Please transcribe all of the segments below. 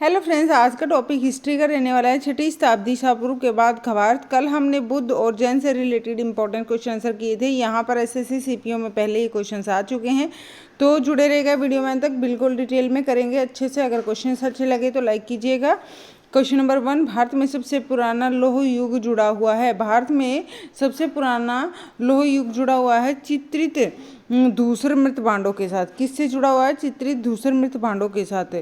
Hello friends, आज का topic history का रहने वाला है। 6ठी शताब्दी ईसा पूर्व के बाद खवार्थ। कल हमने बुद्ध और जैन से रिलेटेड इंपॉर्टेंट क्वेश्चन आंसर किए थे। यहाँ पर एसएससी सीपीओ में पहले ही क्वेश्चन आ चुके हैं, तो जुड़े रहेगा वीडियो में तक, बिल्कुल डिटेल में करेंगे अच्छे से। अगर क्वेश्चन अच्छे लगे तो लाइक कीजिएगा। क्वेश्चन नंबर 1, भारत में सबसे पुराना लौह युग जुड़ा हुआ है। भारत में सबसे पुराना लौह युग जुड़ा हुआ है चित्रित धूसर मृत भांडों के साथ। किससे जुड़ा हुआ है? चित्रित धूसर मृत भांडों के साथ।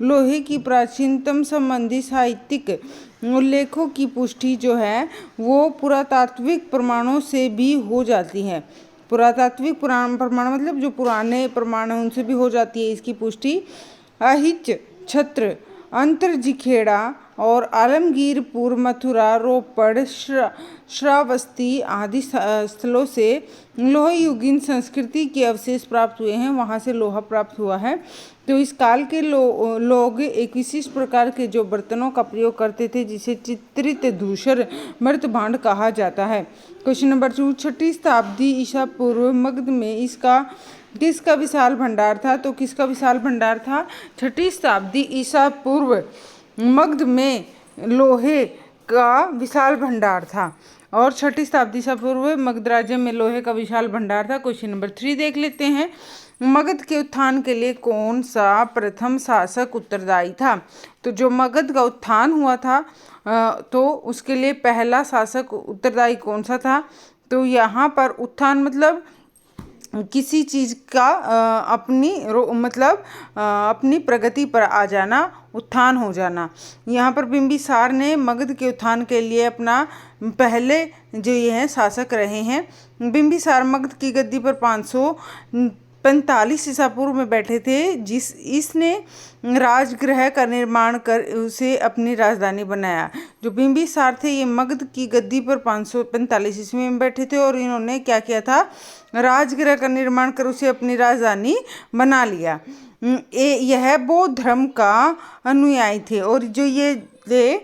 लोहे की प्राचीनतम संबंधी साहित्यिक उल्लेखों की पुष्टि जो है वो पुरातात्विक प्रमाणों से भी हो जाती है। पुरातात्विक प्रमाण मतलब जो पुराने प्रमाण हैं उनसे भी हो जाती है इसकी पुष्टि। अहिच छत्र, अंतरजिखेड़ा और आलमगीरपुर, मथुरा, रोपड़, श्रावस्ती आदि स्थलों से लोहयुगीन संस्कृति के अवशेष प्राप्त हुए हैं। वहाँ से लोहा प्राप्त हुआ है। तो इस काल के लोग एक विशिष्ट प्रकार के जो बर्तनों का प्रयोग करते थे जिसे चित्रित धूसर मृत भांड कहा जाता है। क्वेश्चन नंबर 2, 6ठी शताब्दी ईसा पूर्व मगध में किसका विशाल भंडार था? तो किसका विशाल भंडार था? 6ठी शताब्दी ईसा पूर्व मगध में लोहे का विशाल भंडार था। और 6ठी शताब्दी ईसा पूर्व मगध राज्य में लोहे का विशाल भंडार था। क्वेश्चन नंबर 3 देख लेते हैं। मगध के उत्थान के लिए कौन सा प्रथम शासक उत्तरदायी था? तो जो मगध का उत्थान हुआ था तो उसके लिए पहला शासक उत्तरदायी कौन सा था? तो यहाँ पर उत्थान मतलब किसी चीज़ का अपनी प्रगति पर आ जाना, उत्थान हो जाना। यहाँ पर बिंबिसार ने मगध के उत्थान के लिए अपना पहले जो ये हैं शासक रहे हैं। बिंबिसार मगध की गद्दी पर 545 ईसा पूर्व में बैठे थे। इसने राजगृह का निर्माण कर उसे अपनी राजधानी बनाया। जो बिंबिसार थे ये मगध की गद्दी पर 545 ईस्वी में बैठे थे और इन्होंने क्या किया था? राजगृह का निर्माण कर उसे अपनी राजधानी बना लिया। यह बौद्ध धर्म का अनुयायी थे। और जो ये थे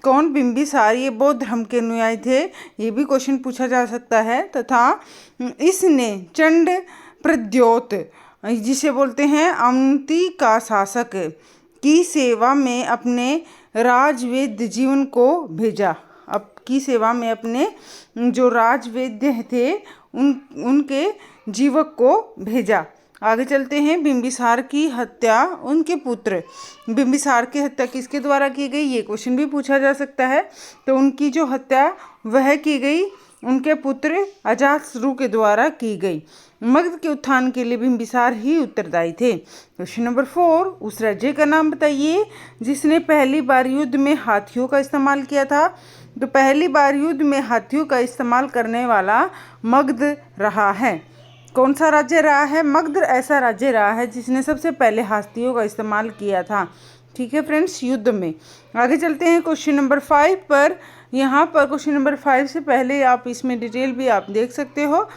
कौन? बिंबिसार, ये बौद्ध धर्म के अनुयायी थे। ये भी क्वेश्चन पूछा जा सकता है। तथा इसने चंड प्रद्योत, जिसे बोलते हैं अवंती का शासक, की सेवा में अपने राजवैद्य जीवन को भेजा। अब की सेवा में अपने जो राजवैद्य थे उनके जीवक को भेजा। आगे चलते हैं। बिंबिसार की हत्या उनके पुत्र, बिंबिसार की हत्या किसके द्वारा की गई? ये क्वेश्चन भी पूछा जा सकता है। तो उनकी जो हत्या वह की गई उनके पुत्र अजातशत्रु के द्वारा की गई। मगध के उत्थान के लिए बिंबिसार ही उत्तरदायी थे। क्वेश्चन नंबर 4, उस राज्य का नाम बताइए जिसने पहली बार युद्ध में हाथियों का इस्तेमाल किया था। तो पहली बार युद्ध में हाथियों का इस्तेमाल करने वाला मगध रहा है। कौन सा राज्य रहा है? मगध ऐसा राज्य रहा है जिसने सबसे पहले हाथियों का इस्तेमाल किया था। ठीक है फ्रेंड्स, युद्ध में। आगे चलते हैं क्वेश्चन नंबर 5 पर। यहाँ पर क्वेश्चन नंबर 5 से पहले आप इसमें डिटेल भी आप देख सकते हो।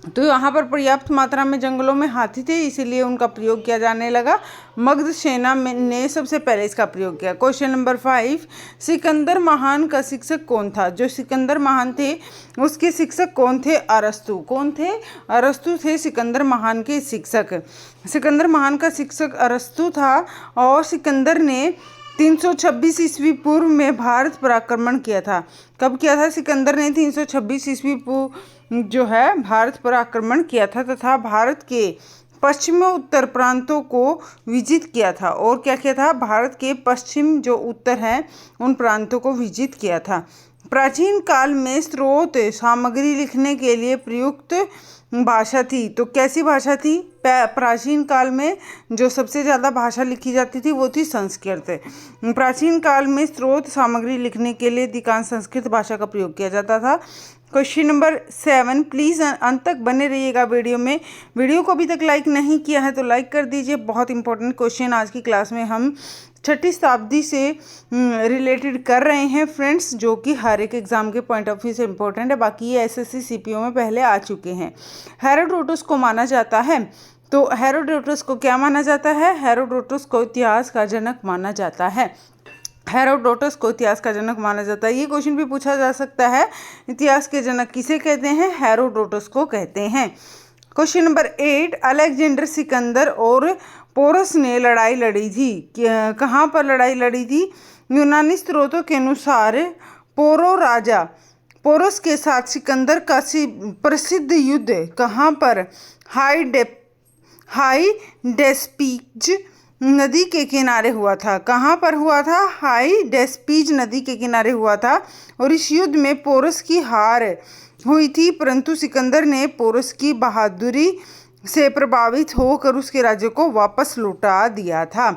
तो यहाँ पर पर्याप्त मात्रा में जंगलों में हाथी थे, इसीलिए उनका प्रयोग किया जाने लगा। मगध सेना ने सबसे पहले इसका प्रयोग किया। क्वेश्चन नंबर 5, सिकंदर महान का शिक्षक कौन था? जो सिकंदर महान थे उसके शिक्षक कौन थे? अरस्तु। कौन थे? अरस्तु थे सिकंदर महान के शिक्षक। सिकंदर महान का शिक्षक अरस्तु था। और सिकंदर ने 326 ईस्वी पूर्व में भारत पर आक्रमण किया था। कब किया था? सिकंदर ने 326 ईस्वी पूर्व जो है भारत पर आक्रमण किया था तथा भारत के पश्चिम उत्तर प्रांतों को विजित किया था। और क्या किया था? भारत के पश्चिम जो उत्तर हैं उन प्रांतों को विजित किया था। प्राचीन काल में स्रोत सामग्री लिखने के लिए प्रयुक्त भाषा थी। तो कैसी भाषा थी? प्राचीन काल में जो सबसे ज़्यादा भाषा लिखी जाती थी वो थी संस्कृत। प्राचीन काल में स्रोत सामग्री लिखने के लिए अधिकांश संस्कृत भाषा का प्रयोग किया जाता था। क्वेश्चन नंबर 7, प्लीज़ अंत तक बने रहिएगा वीडियो में। वीडियो को अभी तक लाइक नहीं किया है तो लाइक कर दीजिए। बहुत इंपॉर्टेंट क्वेश्चन आज की क्लास में हम 6ठी शताब्दी से रिलेटेड कर रहे हैं फ्रेंड्स, जो कि हर एक एग्जाम के पॉइंट ऑफ व्यू से इम्पोर्टेंट है। बाकी ये एसएससी सीपीओ में पहले आ चुके हैं। हेरोडोटस को माना जाता है। तो हेरोडोटस को क्या माना जाता है? हेरोडोटस को इतिहास का जनक माना जाता है। हेरोडोटस को इतिहास का जनक माना जाता है। ये क्वेश्चन भी पूछा जा सकता है, इतिहास के जनक किसे कहते हैं? हेरोडोटस को कहते हैं। क्वेश्चन नंबर 8, अलेक्जेंडर सिकंदर और पोरस ने लड़ाई लड़ी थी। कहाँ पर लड़ाई लड़ी थी? यूनानी स्रोतों के अनुसार पोरस के साथ सिकंदर का प्रसिद्ध युद्ध कहाँ पर? हाइडेस्पीज नदी के किनारे हुआ था। कहाँ पर हुआ था? हाइडेस्पीज नदी के किनारे हुआ था। और इस युद्ध में पोरस की हार हुई थी, परंतु सिकंदर ने पोरस की बहादुरी से प्रभावित होकर उसके राज्य को वापस लौटा दिया था।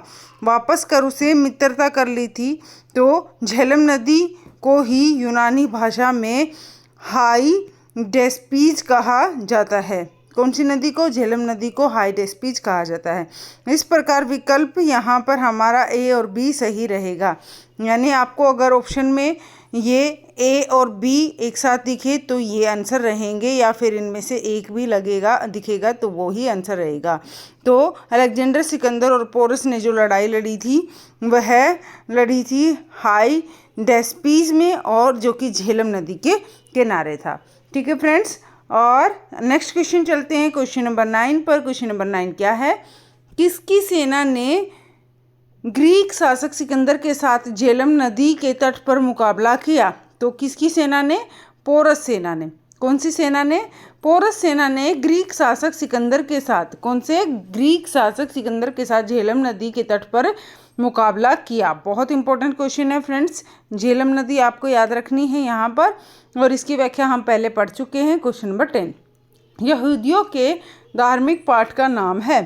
वापस कर उसे मित्रता कर ली थी। तो झेलम नदी को ही यूनानी भाषा में हाइडेस्पीज कहा जाता है। कौन सी नदी को? झेलम नदी को हाइडेस्पीज कहा जाता है। इस प्रकार विकल्प यहाँ पर हमारा ए और बी सही रहेगा। यानी आपको अगर ऑप्शन में ये ए और बी एक साथ दिखे तो ये आंसर रहेंगे, या फिर इनमें से एक भी दिखेगा तो वो ही आंसर रहेगा। तो अलेक्जेंडर, सिकंदर और पोरस ने जो लड़ाई लड़ी थी वह लड़ी थी हाइडेस्पीज में, और जो कि झेलम नदी के किनारे था। ठीक है फ्रेंड्स, और नेक्स्ट क्वेश्चन चलते हैं क्वेश्चन नंबर 9 पर। क्वेश्चन नंबर 9 क्या है? किसकी सेना ने ग्रीक शासक सिकंदर के साथ झेलम नदी के तट पर मुकाबला किया? तो किसकी सेना ने? पोरस सेना ने। कौन सी सेना ने? पोरस सेना ने ग्रीक शासक सिकंदर के साथ, कौन से? ग्रीक शासक सिकंदर के साथ झेलम नदी के तट पर मुकाबला किया। बहुत इंपॉर्टेंट क्वेश्चन है फ्रेंड्स। झेलम नदी आपको याद रखनी है यहाँ पर, और इसकी व्याख्या हम पहले पढ़ चुके हैं। क्वेश्चन नंबर 10 यहूदियों के धार्मिक पाठ का नाम है।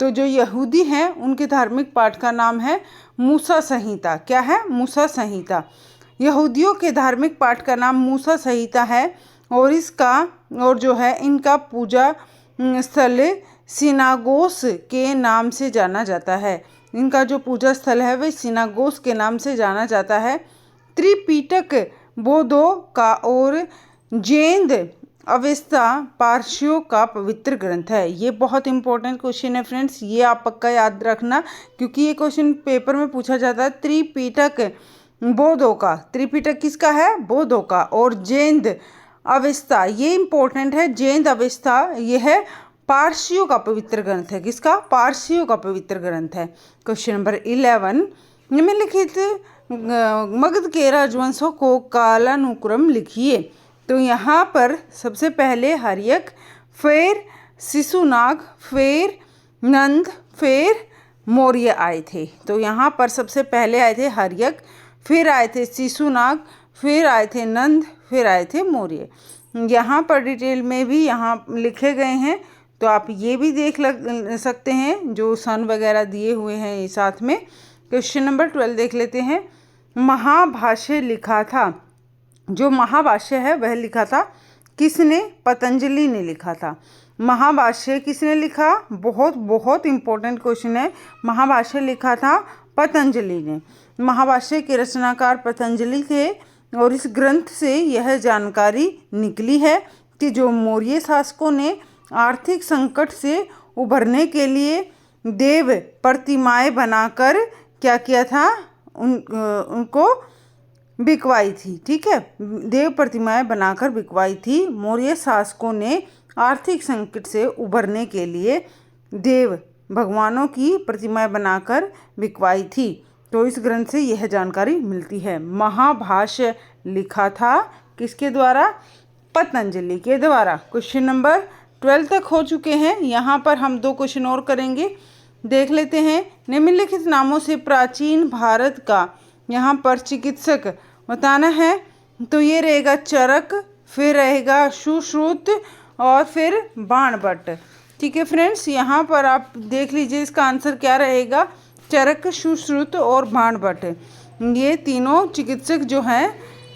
तो जो यहूदी हैं उनके धार्मिक पाठ का नाम है मूसा संहिता। क्या है? मूसा संहिता। यहूदियों के धार्मिक पाठ का नाम मूसा संहिता है, और इनका पूजा स्थल सिनागोस के नाम से जाना जाता है। इनका जो पूजा स्थल है वह सिनागोस के नाम से जाना जाता है। त्रिपिटक बौद्धों का और जैन अवेस्ता पारसियों का पवित्र ग्रंथ है। ये बहुत इंपॉर्टेंट क्वेश्चन है फ्रेंड्स, ये आप पक्का याद रखना, क्योंकि ये क्वेश्चन पेपर में पूछा जाता है। त्रिपिटक बौद्धों का, त्रिपिटक किसका है? बौद्धों का। और जैन अवेस्ता, ये इंपॉर्टेंट है। जैन अवेस्ता ये है पारसियों का पवित्र ग्रंथ है। किसका? पारसियों का पवित्र ग्रंथ है। क्वेश्चन नंबर 11 निम्नलिखित मगध के राजवंशों को कालानुक्रम लिखिए। तो यहाँ पर सबसे पहले हर्यक, फिर शिशुनाग, फिर नंद, फिर मौर्य आए थे। तो यहाँ पर सबसे पहले आए थे हर्यक, फिर आए थे शिशुनाग, फिर आए थे नंद, फिर आए थे मौर्य। यहाँ पर डिटेल में भी यहाँ लिखे गए हैं, तो आप ये भी देख सकते हैं, जो सन वगैरह दिए हुए हैं ये साथ में। क्वेश्चन नंबर 12 देख लेते हैं। महाभाष्य लिखा था। जो महाभाष्य है वह लिखा था किसने? पतंजलि ने लिखा था। महाभाष्य किसने लिखा? बहुत बहुत इंपॉर्टेंट क्वेश्चन है। महाभाष्य लिखा था पतंजलि ने। महाभाष्य के रचनाकार पतंजलि थे, और इस ग्रंथ से यह जानकारी निकली है कि जो मौर्य शासकों ने आर्थिक संकट से उभरने के लिए देव प्रतिमाएं बनाकर क्या किया था? उनको बिकवाई थी। ठीक है, देव प्रतिमाएं बनाकर बिकवाई थी। मौर्य शासकों ने आर्थिक संकट से उभरने के लिए देव भगवानों की प्रतिमाएं बनाकर बिकवाई थी। तो इस ग्रंथ से यह जानकारी मिलती है। महाभाष्य लिखा था किसके द्वारा? पतंजलि के द्वारा। क्वेश्चन नंबर 12 तक हो चुके हैं। यहाँ पर हम 2 क्वेश्चन और करेंगे, देख लेते हैं। निम्नलिखित नामों से प्राचीन भारत का यहाँ पर चिकित्सक बताना है। तो ये रहेगा चरक, फिर रहेगा सुश्रुत, और फिर बाणभट्ट। ठीक है फ्रेंड्स, यहाँ पर आप देख लीजिए इसका आंसर क्या रहेगा। चरक, सुश्रुत और बाणभट्ट, ये तीनों चिकित्सक जो हैं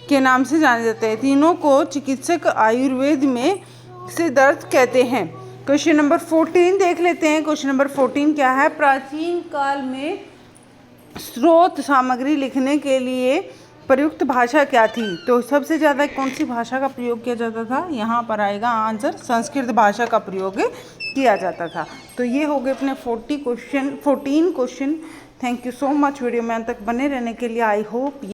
के नाम से जाने जाते हैं। तीनों को चिकित्सक आयुर्वेद में सिद्धार्थ कहते हैं। क्वेश्चन नंबर 14 देख लेते हैं। क्वेश्चन नंबर 14 क्या है? प्राचीन काल में स्रोत सामग्री लिखने के लिए प्रयुक्त भाषा क्या थी? तो सबसे ज़्यादा कौन सी भाषा का प्रयोग किया जाता था? यहाँ पर आएगा आंसर, संस्कृत भाषा का प्रयोग किया जाता था। तो ये हो गए अपने 14 question. Thank you so much video में अंत तक बने रहने के लिए। I hope